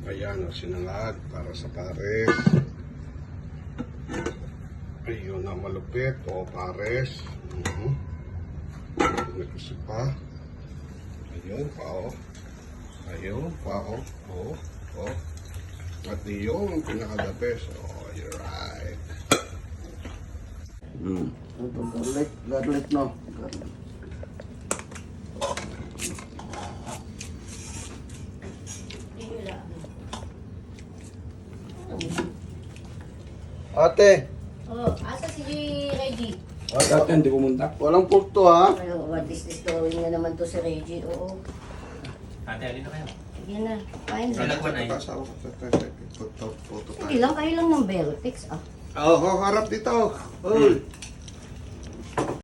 Ayan, sinangag para sa pares. Ayun na malupit. O, pares. May kasi pa. Ayun, pa o. Ayun, pa o. O. At yung pinaka-the best. Oh, you're right. Ito, garlic no. Garlic. Ate, Asa si Reggie? Dati hindi pumunta. walang pork to ha? Ano, what is this going na naman to si Reggie? Oo. Ate, alin na kayo? Sige na. Kain na. Nalagwan na yun. Photo Sige lang, kayo lang ng Beltex ah. Oh, harap dito. Oy.